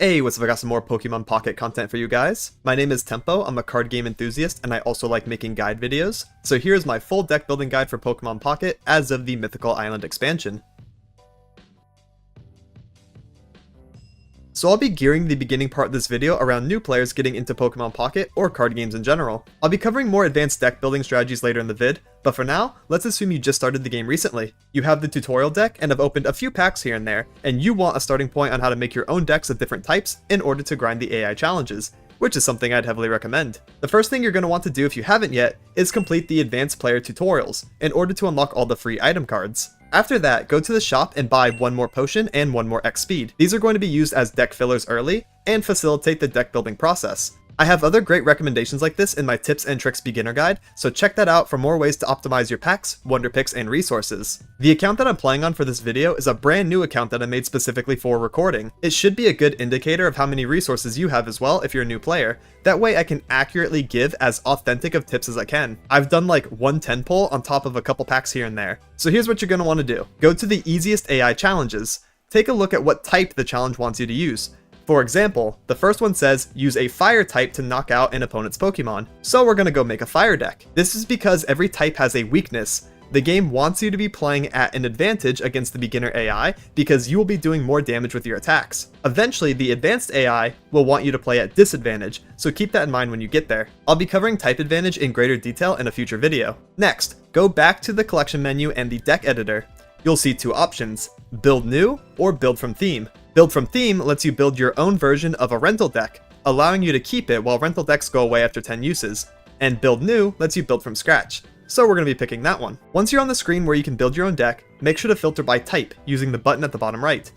Hey, what's up? I got some more Pokemon Pocket content for you guys. My name is Tempo, I'm a card game enthusiast, and I also like making guide videos. So here's my full deck building guide for Pokemon Pocket as of the Mythical Island expansion. So I'll be gearing the beginning part of this video around new players getting into Pokemon Pocket or card games in general. I'll be covering more advanced deck building strategies later in the vid, but for now, let's assume you just started the game recently. You have the tutorial deck and have opened a few packs here and there, and you want a starting point on how to make your own decks of different types in order to grind the AI challenges, which is something I'd heavily recommend. The first thing you're going to want to do if you haven't yet is complete the advanced player tutorials in order to unlock all the free item cards. After that, go to the shop and buy one more potion and one more X speed. These are going to be used as deck fillers early and facilitate the deck building process. I have other great recommendations like this in my tips and tricks beginner guide, so check that out for more ways to optimize your packs, wonder picks, and resources. The account that I'm playing on for this video is a brand new account that I made specifically for recording. It should be a good indicator of how many resources you have as well if you're a new player. That way I can accurately give as authentic of tips as I can. I've done like one 10 pull on top of a couple packs here and there. So here's what you're going to want to do. Go to the easiest AI challenges. Take a look at what type the challenge wants you to use. For example, the first one says, use a fire type to knock out an opponent's Pokemon. So we're gonna go make a fire deck. This is because every type has a weakness. The game wants you to be playing at an advantage against the beginner AI because you will be doing more damage with your attacks. Eventually, the advanced AI will want you to play at disadvantage, so keep that in mind when you get there. I'll be covering type advantage in greater detail in a future video. Next, go back to the collection menu and the deck editor. You'll see two options, build new or build from theme. Build from theme lets you build your own version of a rental deck, allowing you to keep it while rental decks go away after 10 uses. And build new lets you build from scratch, so we're going to be picking that one. Once you're on the screen where you can build your own deck, make sure to filter by type using the button at the bottom right.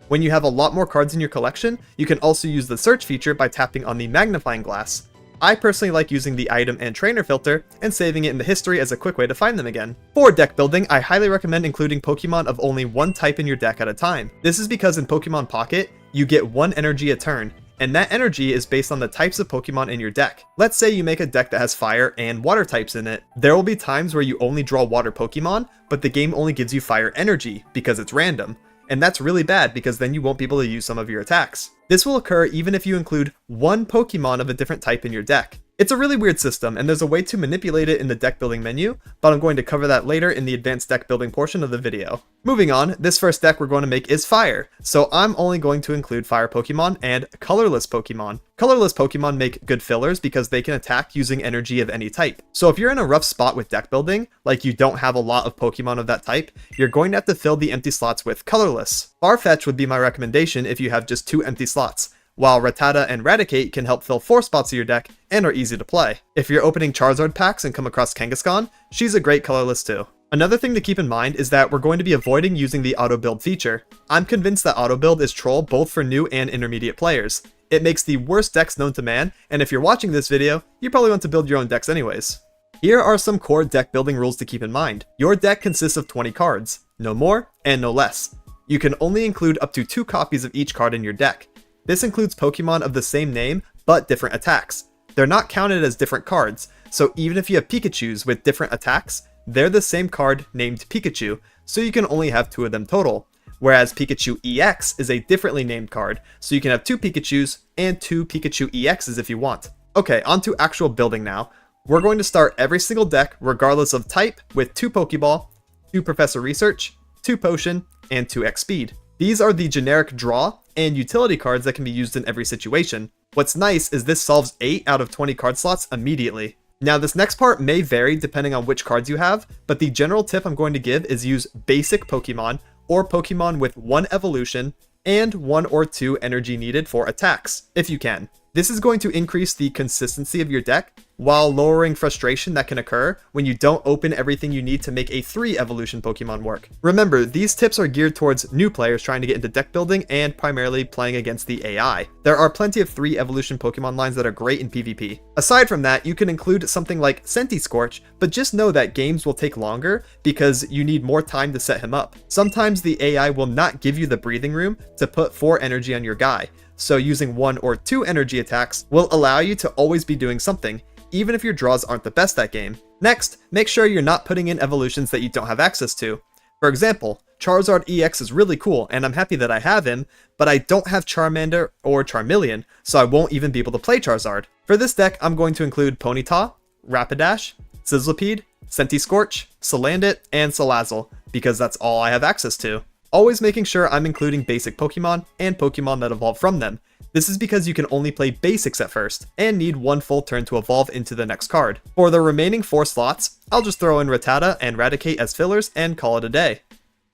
When you have a lot more cards in your collection, you can also use the search feature by tapping on the magnifying glass. I personally like using the item and trainer filter and saving it in the history as a quick way to find them again. For deck building, I highly recommend including Pokemon of only one type in your deck at a time. This is because in Pokemon Pocket, you get one energy a turn, and that energy is based on the types of Pokemon in your deck. Let's say you make a deck that has fire and water types in it. There will be times where you only draw water Pokemon, but the game only gives you fire energy because it's random. And that's really bad because then you won't be able to use some of your attacks. This will occur even if you include one Pokemon of a different type in your deck. It's a really weird system, and there's a way to manipulate it in the deck building menu, but I'm going to cover that later in the advanced deck building portion of the video. Moving on, this first deck we're going to make is fire, so I'm only going to include fire Pokemon and colorless Pokemon. Colorless Pokemon make good fillers because they can attack using energy of any type. So if you're in a rough spot with deck building, like you don't have a lot of Pokemon of that type, you're going to have to fill the empty slots with colorless. Farfetch would be my recommendation if you have just 2 empty slots, while Rattata and Raticate can help fill 4 spots of your deck and are easy to play. If you're opening Charizard packs and come across Kangaskhan, she's a great colorless too. Another thing to keep in mind is that we're going to be avoiding using the auto build feature. I'm convinced that auto build is troll both for new and intermediate players. It makes the worst decks known to man, and if you're watching this video, you probably want to build your own decks anyways. Here are some core deck building rules to keep in mind. Your deck consists of 20 cards, no more and no less. You can only include up to 2 copies of each card in your deck. This includes Pokemon of the same name, but different attacks. They're not counted as different cards, so even if you have Pikachus with different attacks, they're the same card named Pikachu, so you can only have 2 of them total. Whereas Pikachu EX is a differently named card, so you can have 2 Pikachus and 2 Pikachu EXs if you want. Okay, on to actual building now. We're going to start every single deck, regardless of type, with 2 Pokeball, 2 Professor Research, 2 Potion, and 2 X Speed. These are the generic draw and utility cards that can be used in every situation. What's nice is this solves 8 out of 20 card slots immediately. Now this next part may vary depending on which cards you have, but the general tip I'm going to give is use basic Pokemon or Pokemon with 1 evolution and 1 or 2 energy needed for attacks, if you can. This is going to increase the consistency of your deck, while lowering frustration that can occur when you don't open everything you need to make a 3 evolution Pokemon work. Remember, these tips are geared towards new players trying to get into deck building and primarily playing against the AI. There are plenty of 3 evolution Pokemon lines that are great in PvP. Aside from that, you can include something like Scentiscorch, but just know that games will take longer because you need more time to set him up. Sometimes the AI will not give you the breathing room to put 4 energy on your guy, so using 1 or 2 energy attacks will allow you to always be doing something, even if your draws aren't the best that game. Next, make sure you're not putting in evolutions that you don't have access to. For example, Charizard EX is really cool, and I'm happy that I have him, but I don't have Charmander or Charmeleon, so I won't even be able to play Charizard. For this deck, I'm going to include Ponyta, Rapidash, Sizzlipede, Centiskorch, Salandit, and Salazzle, because that's all I have access to. Always making sure I'm including basic Pokemon and Pokemon that evolve from them. This is because you can only play basics at first, and need one full turn to evolve into the next card. For the remaining 4 slots, I'll just throw in Rattata and Raticate as fillers and call it a day.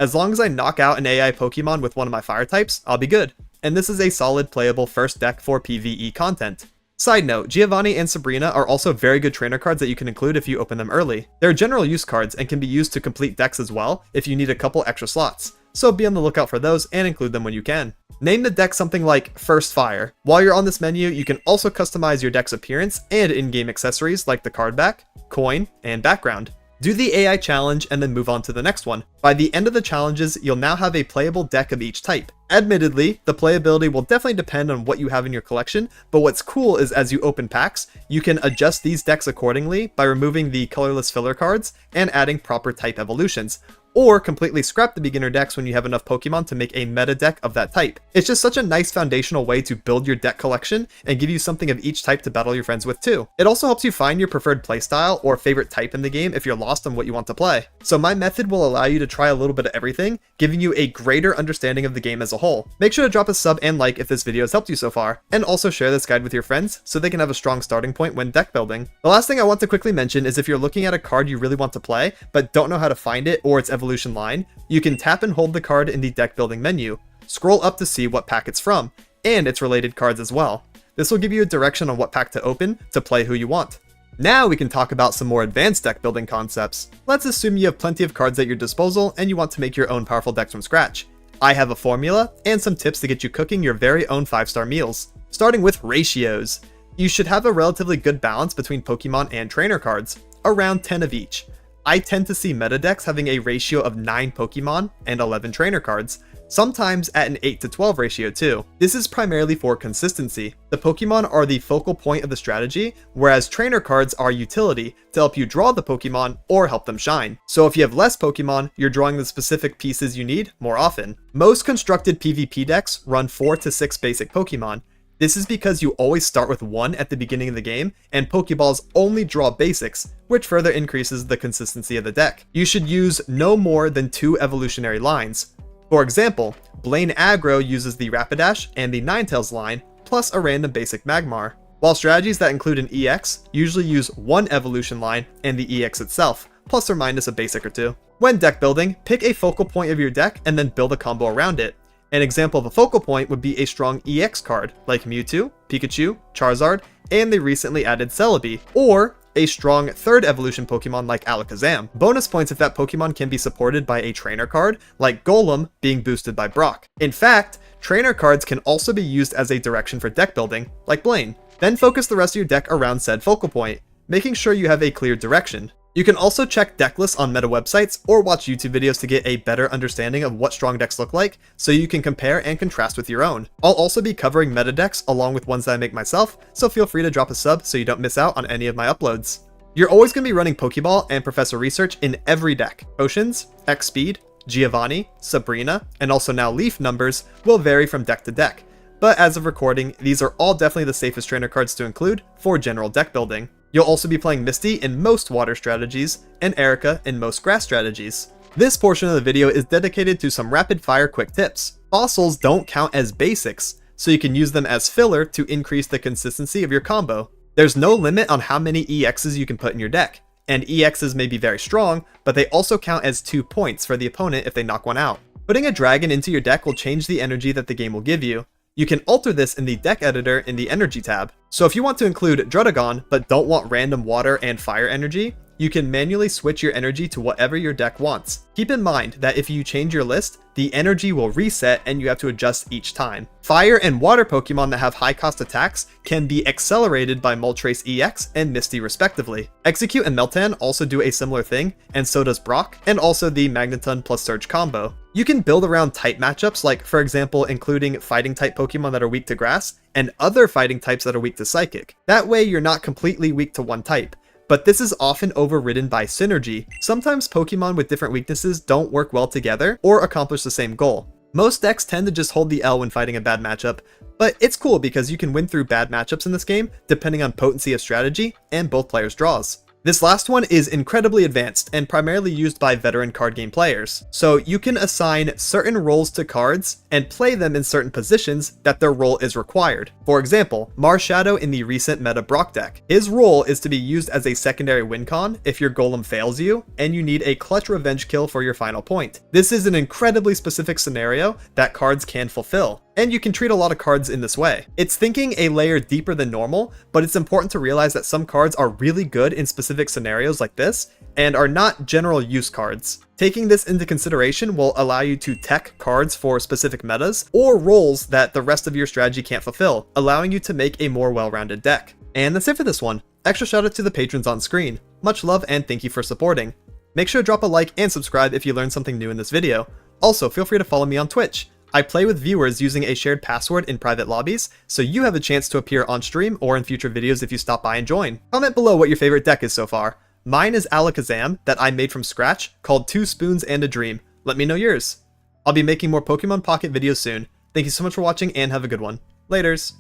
As long as I knock out an AI Pokemon with one of my fire types, I'll be good. And this is a solid playable first deck for PvE content. Side note, Giovanni and Sabrina are also very good trainer cards that you can include if you open them early. They're general use cards and can be used to complete decks as well if you need a couple extra slots, so be on the lookout for those and include them when you can. Name the deck something like First Fire. While you're on this menu, you can also customize your deck's appearance and in-game accessories like the card back, coin, and background. Do the AI challenge and then move on to the next one. By the end of the challenges, you'll now have a playable deck of each type. Admittedly, the playability will definitely depend on what you have in your collection, but what's cool is as you open packs, you can adjust these decks accordingly by removing the colorless filler cards and adding proper type evolutions, or completely scrap the beginner decks when you have enough Pokemon to make a meta deck of that type. It's just such a nice foundational way to build your deck collection and give you something of each type to battle your friends with too. It also helps you find your preferred playstyle or favorite type in the game if you're lost on what you want to play. So my method will allow you to try a little bit of everything, giving you a greater understanding of the game as a whole. Make sure to drop a sub and like if this video has helped you so far, and also share this guide with your friends so they can have a strong starting point when deck building. The last thing I want to quickly mention is if you're looking at a card you really want to play, but don't know how to find it or its evolution line, you can tap and hold the card in the deck building menu, scroll up to see what pack it's from, and its related cards as well. This will give you a direction on what pack to open to play who you want. Now we can talk about some more advanced deck building concepts. Let's assume you have plenty of cards at your disposal and you want to make your own powerful decks from scratch. I have a formula and some tips to get you cooking your very own 5-star meals. Starting with ratios. You should have a relatively good balance between Pokemon and trainer cards, around 10 of each. I tend to see meta decks having a ratio of 9 Pokemon and 11 trainer cards, sometimes at an 8 to 12 ratio too. This is primarily for consistency. The Pokemon are the focal point of the strategy, whereas trainer cards are utility to help you draw the Pokemon or help them shine. So if you have less Pokemon, you're drawing the specific pieces you need more often. Most constructed PvP decks run 4 to 6 basic Pokemon. This is because you always start with 1 at the beginning of the game, and Pokeballs only draw basics, which further increases the consistency of the deck. You should use no more than 2 evolutionary lines. For example, Blaine Aggro uses the Rapidash and the Ninetales line, plus a random basic Magmar, while strategies that include an EX usually use 1 evolution line and the EX itself, plus or minus a basic or 2. When deck building, pick a focal point of your deck and then build a combo around it. An example of a focal point would be a strong EX card, like Mewtwo, Pikachu, Charizard, and the recently added Celebi, or a strong 3rd evolution Pokemon like Alakazam. Bonus points if that Pokemon can be supported by a trainer card, like Golem being boosted by Brock. In fact, trainer cards can also be used as a direction for deck building, like Blaine. Then focus the rest of your deck around said focal point, making sure you have a clear direction. You can also check deck lists on meta websites or watch YouTube videos to get a better understanding of what strong decks look like, so you can compare and contrast with your own. I'll also be covering meta decks along with ones that I make myself, so feel free to drop a sub so you don't miss out on any of my uploads. You're always going to be running Pokeball and Professor Research in every deck. Potions, X Speed, Giovanni, Sabrina, and also now Leaf numbers will vary from deck to deck, but as of recording, these are all definitely the safest trainer cards to include for general deck building. You'll also be playing Misty in most water strategies, and Erica in most grass strategies. This portion of the video is dedicated to some rapid fire quick tips. Fossils don't count as basics, so you can use them as filler to increase the consistency of your combo. There's no limit on how many EXs you can put in your deck, and EXs may be very strong, but they also count as 2 points for the opponent if they knock one out. Putting a dragon into your deck will change the energy that the game will give you. You can alter this in the deck editor in the energy tab. So if you want to include Druddigon but don't want random water and fire energy, you can manually switch your energy to whatever your deck wants. Keep in mind that if you change your list, the energy will reset and you have to adjust each time. Fire and water Pokemon that have high cost attacks can be accelerated by Moltres EX and Misty respectively. Execute and Meltan also do a similar thing, and so does Brock, and also the Magneton plus Surge combo. You can build around type matchups, like for example including fighting type Pokemon that are weak to grass, and other fighting types that are weak to psychic. That way you're not completely weak to one type, but this is often overridden by synergy. Sometimes Pokemon with different weaknesses don't work well together or accomplish the same goal. Most decks tend to just hold the L when fighting a bad matchup, but it's cool because you can win through bad matchups in this game depending on potency of strategy and both players' draws. This last one is incredibly advanced and primarily used by veteran card game players. So you can assign certain roles to cards and play them in certain positions that their role is required. For example, Marshadow in the recent meta Brock deck. His role is to be used as a secondary win con if your golem fails you and you need a clutch revenge kill for your final point. This is an incredibly specific scenario that cards can fulfill, and you can treat a lot of cards in this way. It's thinking a layer deeper than normal, but it's important to realize that some cards are really good in specific scenarios like this, and are not general use cards. Taking this into consideration will allow you to tech cards for specific metas, or roles that the rest of your strategy can't fulfill, allowing you to make a more well-rounded deck. And that's it for this one. Extra shout out to the patrons on screen. Much love and thank you for supporting. Make sure to drop a like and subscribe if you learned something new in this video. Also, feel free to follow me on Twitch. I play with viewers using a shared password in private lobbies, so you have a chance to appear on stream or in future videos if you stop by and join. Comment below what your favorite deck is so far. Mine is Alakazam that I made from scratch, called 2 Spoons and a Dream. Let me know yours. I'll be making more Pokemon Pocket videos soon. Thank you so much for watching and have a good one. Laters.